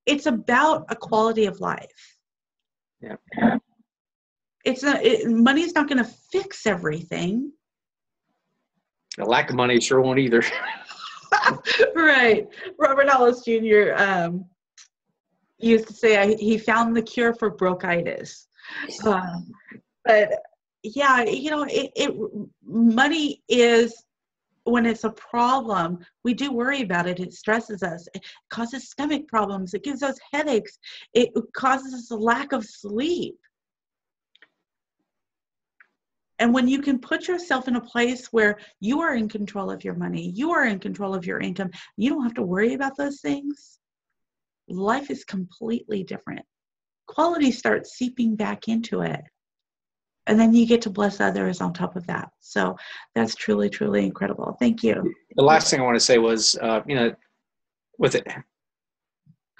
It's about a quality of life. Yeah. Money's not going to fix everything. The lack of money sure won't either. Right. Robert Hollis Jr. Used to say he found the cure for bronchitis. But yeah, money is, when it's a problem, we do worry about it. It stresses us. It causes stomach problems. It gives us headaches. It causes us a lack of sleep. And when you can put yourself in a place where you are in control of your money, you are in control of your income, you don't have to worry about those things, life is completely different. Quality starts seeping back into it. And then you get to bless others on top of that. So that's truly, truly incredible. Thank you. The last thing I want to say was, with it,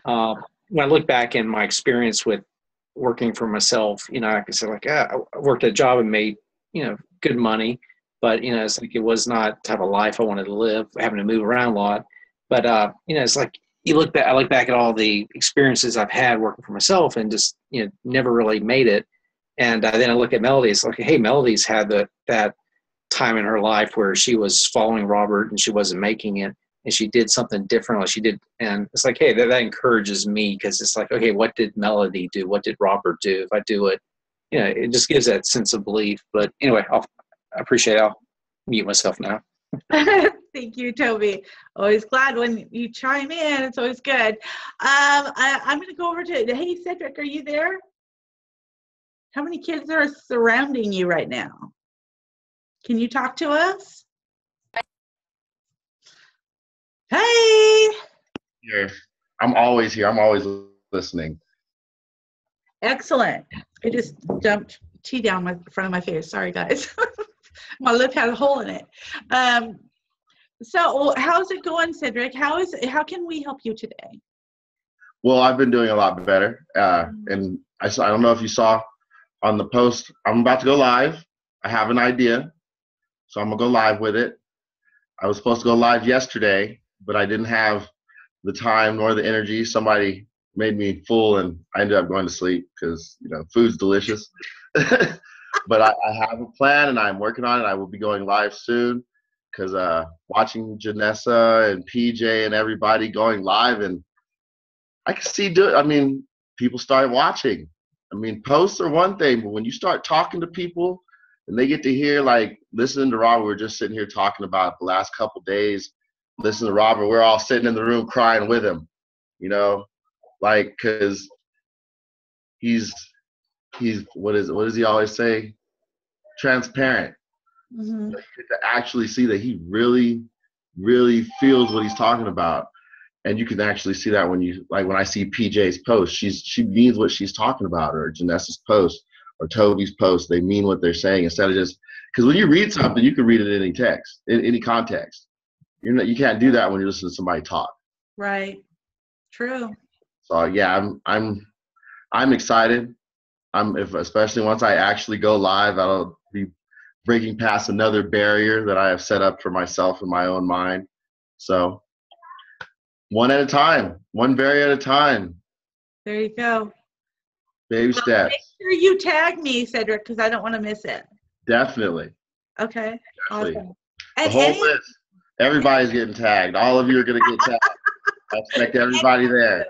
when I look back in my experience with working for myself, I could say I worked a job and made, good money, but, it's like, it was not the type of life I wanted to live, having to move around a lot. But, it's like, I look back at all the experiences I've had working for myself and just, never really made it. And then I look at Melody. It's like, hey, Melody's had that time in her life where she was following Robert and she wasn't making it, and she did something different. Like she did, and it's like, hey, that encourages me, because it's like, okay, what did Melody do? What did Robert do? If I do it, it just gives that sense of belief. But anyway, I appreciate it. I'll mute myself now. Thank you, Toby. Always glad when you chime in. It's always good. I'm going to go over to, hey, Cedric, are you there? How many kids are surrounding you right now? Can you talk to us? Hey! Here. I'm always here. I'm always listening. Excellent. I just dumped tea down in front of my face. Sorry, guys. My lip had a hole in it. So how's it going, Cedric? How can we help you today? Well, I've been doing a lot better. And I don't know if you saw on the post, I'm about to go live. I have an idea, so I'm going to go live with it. I was supposed to go live yesterday, but I didn't have the time nor the energy. Somebody made me full, and I ended up going to sleep because, food's delicious. But I have a plan, and I'm working on it. I will be going live soon, because watching Janessa and PJ and everybody going live, and I can see people start watching. Posts are one thing, but when you start talking to people and they get to hear, listening to Robert, we're just sitting here talking about the last couple days, listening to Robert, we're all sitting in the room crying with him, because he's he's what does he always say? Transparent. Mm-hmm. You get to actually see that he really, really feels what he's talking about. And you can actually see that when I see PJ's post, she means what she's talking about, or Janessa's post, or Toby's post. They mean what they're saying instead of just, because when you read something, you can read it in any text, in any context. You can't do that when you listen to somebody talk. Right. True. So yeah, I'm excited. Especially once I actually go live, I'll be breaking past another barrier that I have set up for myself in my own mind. So one at a time, one barrier at a time. There you go. Baby steps. Make sure you tag me, Cedric, because I don't want to miss it. Definitely. Okay. Definitely. Awesome. The And whole list. Everybody's getting tagged. All of you are going to get tagged. I expect everybody there.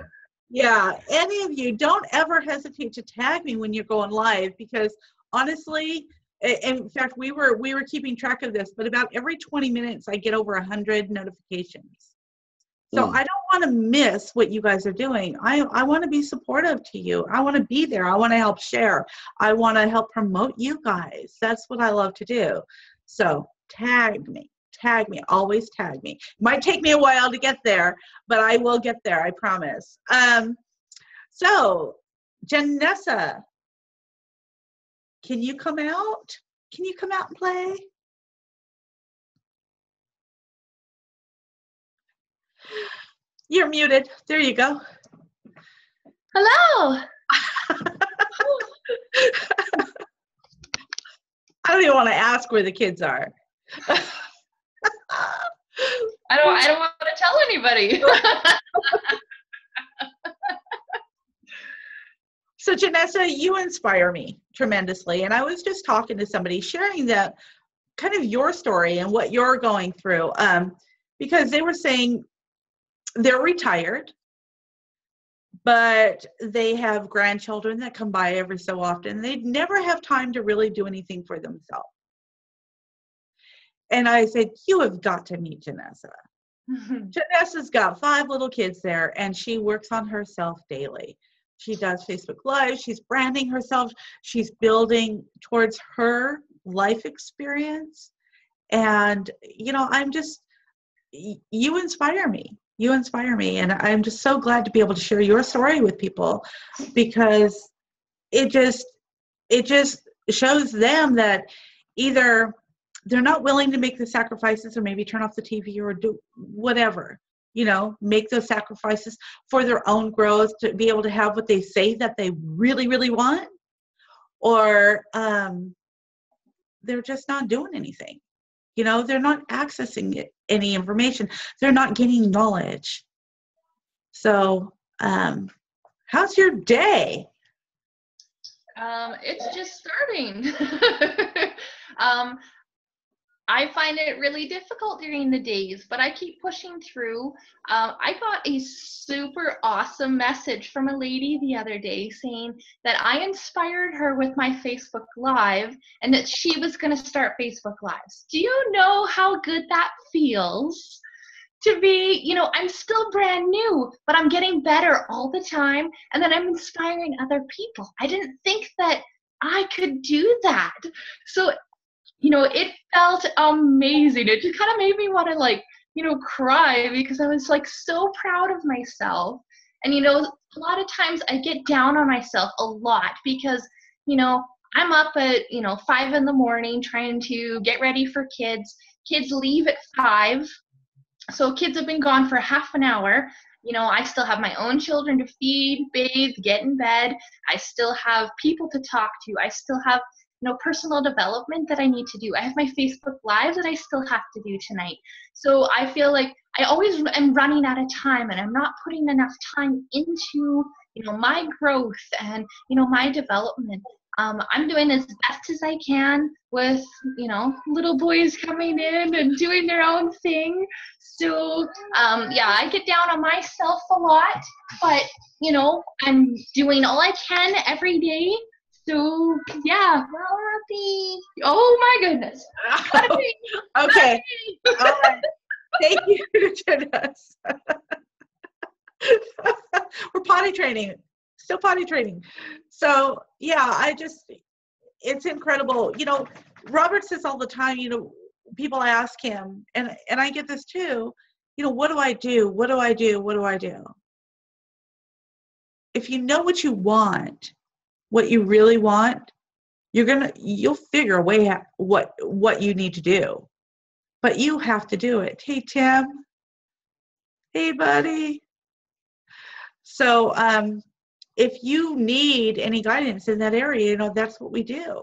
Yeah, any of you, don't ever hesitate to tag me when you're going live, because honestly, in fact, we were keeping track of this, but about every 20 minutes I get over 100 notifications. So I don't want to miss what you guys are doing. I want to be supportive to you. I want to be there. I want to help share. I want to help promote you guys. That's what I love to do. So tag me. Tag me, always tag me. Might take me a while to get there, but I will get there, I promise. So, Janessa, can you come out? Can you come out and play? You're muted. There you go. Hello. I don't even want to ask where the kids are. I don't want to tell anybody. So Janessa, you inspire me tremendously. And I was just talking to somebody sharing that kind of your story and what you're going through. Because they were saying they're retired, but they have grandchildren that come by every so often. They never have time to really do anything for themselves. And I said, you have got to meet Janessa. Janessa's got 5 little kids there, and she works on herself daily. She does Facebook Live. She's branding herself. She's building towards her life experience. And, I'm just, you inspire me. You inspire me. And I'm just so glad to be able to share your story with people, because it just shows them that either they're not willing to make the sacrifices, or maybe turn off the TV or do whatever, make those sacrifices for their own growth, to be able to have what they say that they really, really want, or they're just not doing anything. They're not accessing any information. They're not gaining knowledge. So how's your day? It's just starting. I find it really difficult during the days, but I keep pushing through. I got a super awesome message from a lady the other day saying that I inspired her with my Facebook Live, and that she was going to start Facebook Lives. Do you know how good that feels? To be, I'm still brand new, but I'm getting better all the time, and then I'm inspiring other people. I didn't think that I could do that. So it felt amazing. It just kind of made me want to cry, because I was so proud of myself. And, a lot of times I get down on myself a lot, because, I'm up at, 5 in the morning trying to get ready for kids. Kids leave at 5. So kids have been gone for half an hour. I still have my own children to feed, bathe, get in bed. I still have people to talk to. I still have personal development that I need to do. I have my Facebook Live that I still have to do tonight. So I feel like I always am running out of time, and I'm not putting enough time into, my growth and, my development. I'm doing as best as I can with, little boys coming in and doing their own thing. So, I get down on myself a lot, but, I'm doing all I can every day. So, yeah. Oh, my goodness. Okay. All right. Thank you, Janessa. We're potty training. still potty training. So yeah, it's incredible. Robert says all the time, people ask him, and I get this too, what do I do? What do I do? What do I do? If you know what you want, what you really want, you'll figure a way out what you need to do. But you have to do it. Hey, Tim. Hey, buddy. So if you need any guidance in that area, that's what we do.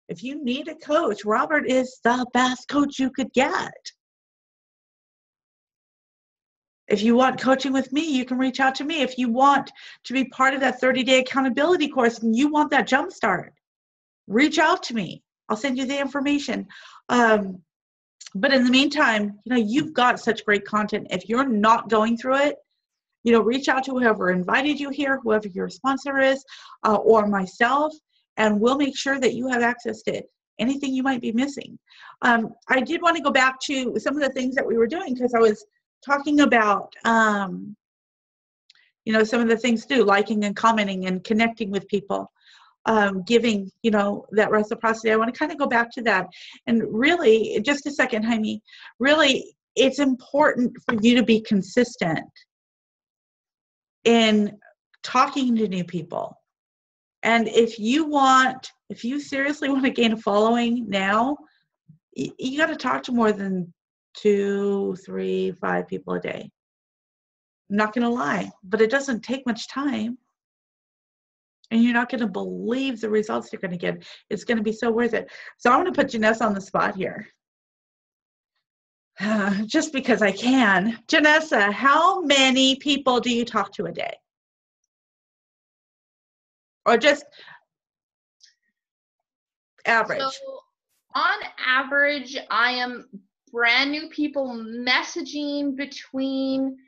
If you need a coach, Robert is the best coach you could get. If you want coaching with me, you can reach out to me. If you want to be part of that 30-day accountability course and you want that jump start, reach out to me. I'll send you the information. But in the meantime, you've got such great content. If you're not going through it, reach out to whoever invited you here, whoever your sponsor is, or myself, and we'll make sure that you have access to anything you might be missing. I did want to go back to some of the things that we were doing, because I was talking about, some of the things to do, liking and commenting and connecting with people, giving, that reciprocity. I want to kind of go back to that. And really, just a second, Jaime, really, it's important for you to be consistent in talking to new people. And if you seriously want to gain a following now, you got to talk to more than 2, 3, 5 people a day. I'm not going to lie, but it doesn't take much time. And you're not going to believe the results you're going to get. It's going to be so worth it. So I'm going to put Janessa on the spot here. Just because I can. Janessa, how many people do you talk to a day? Or just average? So on average, I am brand new people messaging between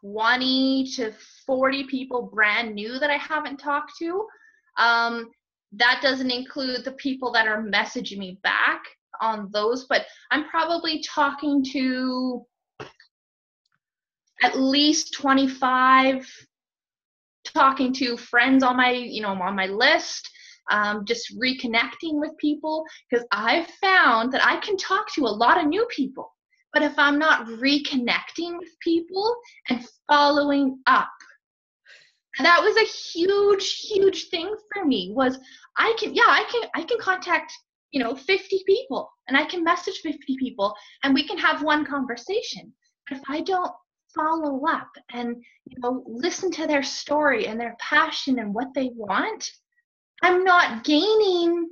20 to 40 people brand new that I haven't talked to. That doesn't include the people that are messaging me back on those, but I'm probably talking to at least 25, talking to friends on my, on my list, just reconnecting with people, because I've found that I can talk to a lot of new people, but if I'm not reconnecting with people and following up, and that was a huge thing for me, was I can contact 50 people, and I can message 50 people, and we can have one conversation. But if I don't follow up and listen to their story and their passion and what they want, I'm not gaining.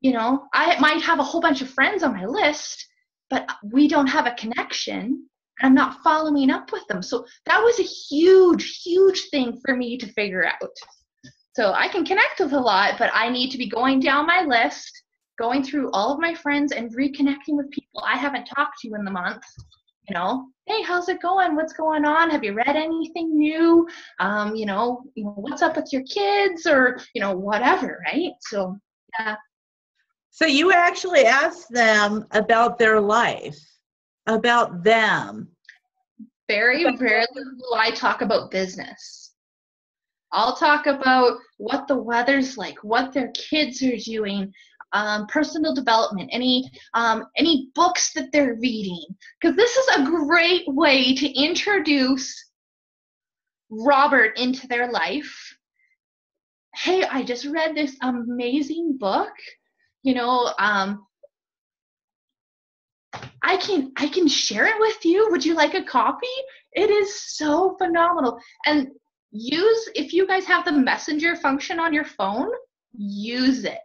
I might have a whole bunch of friends on my list, but we don't have a connection. I'm not following up with them. So that was a huge thing for me to figure out. So I can connect with a lot, but I need to be going down my list, going through all of my friends and reconnecting with people I haven't talked to in the month. Hey, how's it going? What's going on? Have you read anything new? What's up with your kids, or, whatever, right? So, yeah. So you actually ask them about their life, about them. Very rarely will I talk about business. I'll talk about what the weather's like, what their kids are doing, personal development, any books that they're reading, because this is a great way to introduce Robert into their life. Hey, I just read this amazing book. I can share it with you. Would you like a copy? It is so phenomenal. And if you guys have the messenger function on your phone, use it.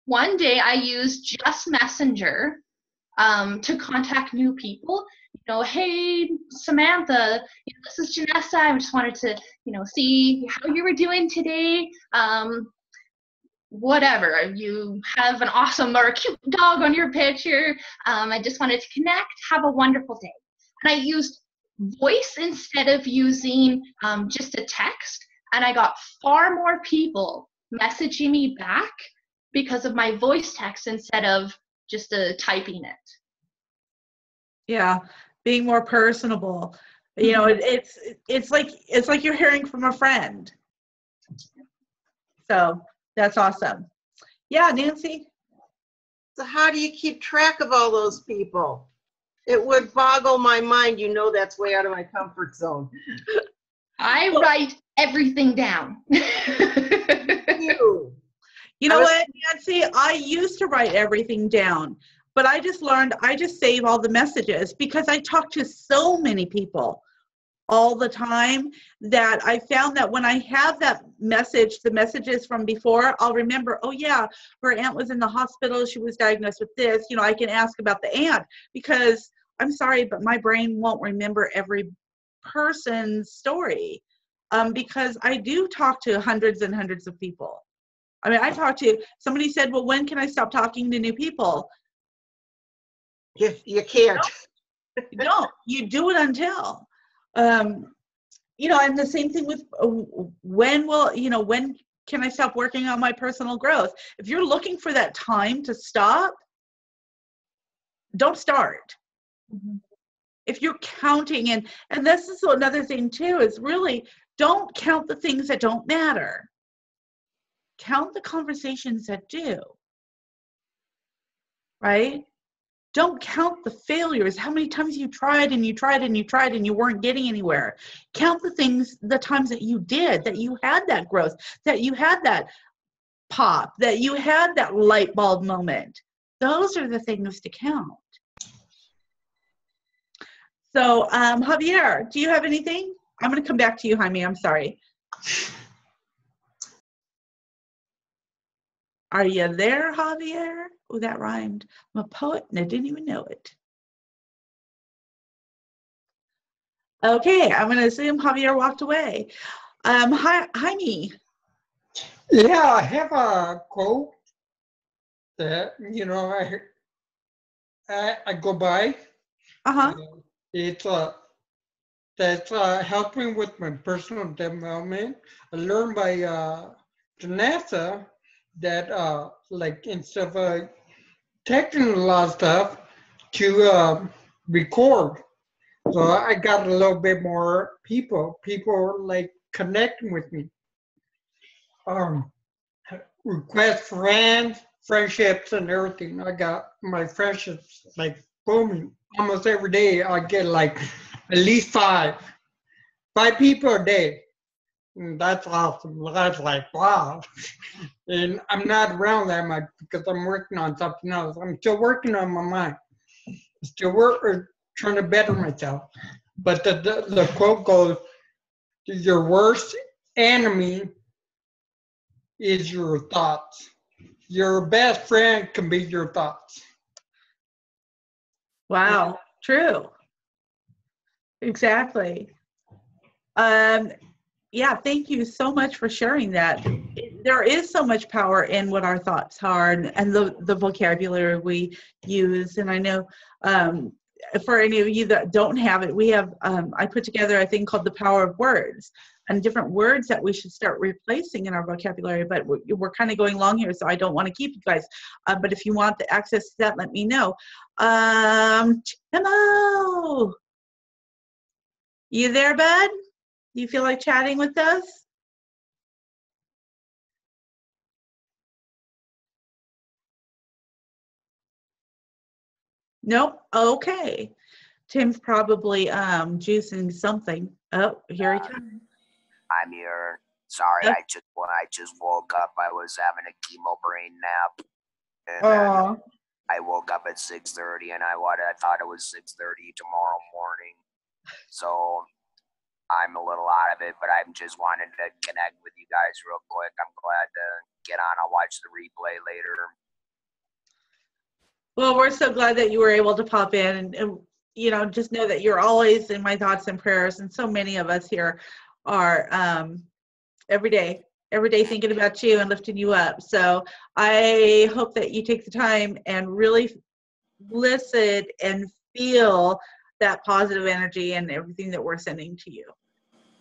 One day I used just Messenger to contact new people. Hey, Samantha, this is Janessa. I just wanted to, see how you were doing today. Whatever, you have an awesome or a cute dog on your picture. I just wanted to connect. Have a wonderful day. And I used voice instead of using just a text. And I got far more people messaging me back because of my voice text instead of just typing it. Yeah, being more personable. It's like you're hearing from a friend. So that's awesome. Yeah, Nancy? So how do you keep track of all those people? It would boggle my mind. You know, that's way out of my comfort zone. I write everything down. You. You know what, Nancy? I used to write everything down, but I just learned I just save all the messages because I talk to so many people all the time that I found that when I have that message, the messages from before, I'll remember, oh yeah, her aunt was in the hospital. She was diagnosed with this. You know, I can ask about the aunt because I'm sorry, but my brain won't remember every person's story because I do talk to hundreds and hundreds of people. I mean, I talked to, somebody said, well, when can I stop talking to new people? You can't. You don't. You do it until. You know, and the same thing with when can I stop working on my personal growth? If you're looking for that time to stop, don't start. Mm-hmm. If you're counting, and this is another thing too, is really don't count the things that don't matter. Count the conversations that do. Right? Don't count the failures, how many times you tried and you tried and you tried and you weren't getting anywhere. Count the things, the times that you did, that you had that growth, that you had that pop, that you had that light bulb moment. Those are the things to count. So, Javier, do you have anything? I'm going to come back to you, Jaime. I'm sorry. Are you there, Javier? Oh, that rhymed. I'm a poet and I didn't even know it. Okay, I'm going to assume Javier walked away. Jaime. Yeah, I have a quote that, you know, I go by. Uh-huh. It's that's helped me with my personal development. I learned by Janessa that like instead of texting a lot of stuff to record. So I got a little bit more people like connecting with me. Request friendships and everything. I got my friendships like booming. Almost every day I get like at least five people a day. And that's awesome. That's like, wow. And I'm not around that much because I'm working on something else. I'm still working on my mind. Trying to better myself. But the quote goes, your worst enemy is your thoughts. Your best friend can be your thoughts. Wow, true. Exactly. Yeah, thank you so much for sharing that. There is so much power in what our thoughts are and the vocabulary we use. And I know for any of you that don't have it, we have, I put together a thing called The Power of Words and different words that we should start replacing in our vocabulary. But we're kind of going long here, so I don't want to keep you guys. But if you want the access to that, let me know. Hello. You there, bud? Do you feel like chatting with us? Nope. Okay. Tim's probably juicing something. Oh, here he comes. I'm here. Sorry, Yep. when I just woke up, I was having a chemo brain nap. And then I woke up at 6:30 and I thought it was 6:30 tomorrow morning. So I'm a little out of it, but I'm just wanted to connect with you guys real quick. I'm glad to get on. I'll watch the replay later. Well, we're so glad that you were able to pop in and you know, just know that you're always in my thoughts and prayers. And so many of us here are every day thinking about you and lifting you up. So I hope that you take the time and really listen and feel that positive energy and everything that we're sending to you.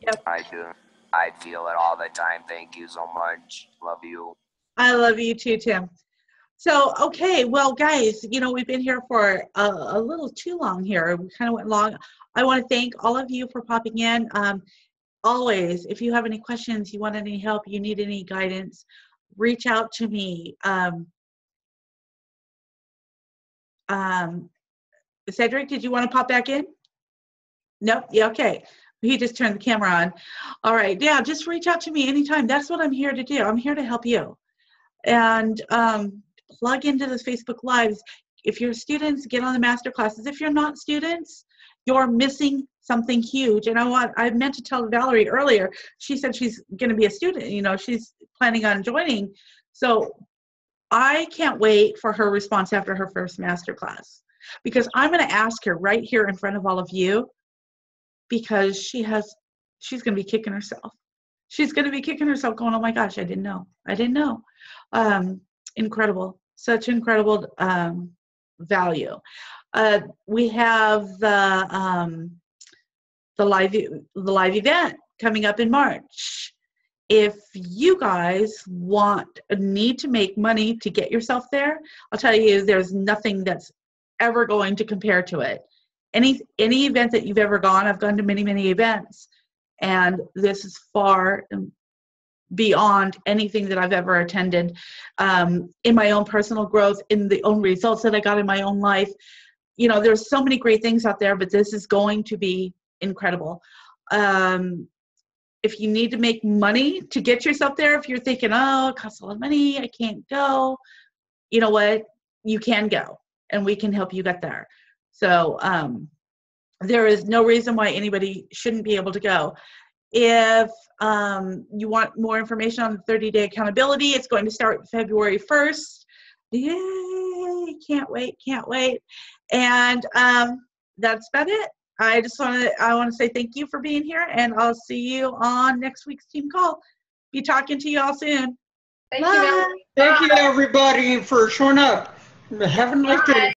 Yep. I do. I feel it all the time. Thank you so much. Love you. I love you too, Tim. So, okay, well, guys, you know, we've been here for a little too long here. We kind of went long. I want to thank all of you for popping in. always, if you have any questions, you want any help, you need any guidance, reach out to me. Cedric, did you want to pop back in? Nope. Yeah, okay. He just turned the camera on. All right. Yeah, just reach out to me anytime. That's what I'm here to do. I'm here to help you. And plug into the Facebook Lives. If you're students, get on the master classes. If you're not students, you're missing something huge. And I meant to tell Valerie earlier, she said she's going to be a student, you know, she's planning on joining. So I can't wait for her response after her first master class, because I'm going to ask her right here in front of all of you, because she's going to be kicking herself. She's going to be kicking herself going, oh my gosh, I didn't know. Incredible. Such incredible value. We have the live event coming up in March. If you guys need to make money to get yourself there, I'll tell you, there's nothing that's ever going to compare to it. Any event that you've ever gone, I've gone to many, many events, and this is far beyond anything that I've ever attended in my own personal growth, in the own results that I got in my own life. You know, there's so many great things out there, but this is going to be incredible. If you need to make money to get yourself there, if you're thinking, oh, it costs a lot of money, I can't go, you know what? You can go, and we can help you get there. So there is no reason why anybody shouldn't be able to go. If you want more information on the 30-day accountability, it's going to start February 1st. Yay! Can't wait. And that's about it. I want to say thank you for being here, and I'll see you on next week's team call. Be talking to you all soon. Thank you, Melanie. Thank you, everybody, for showing up. Have a nice day.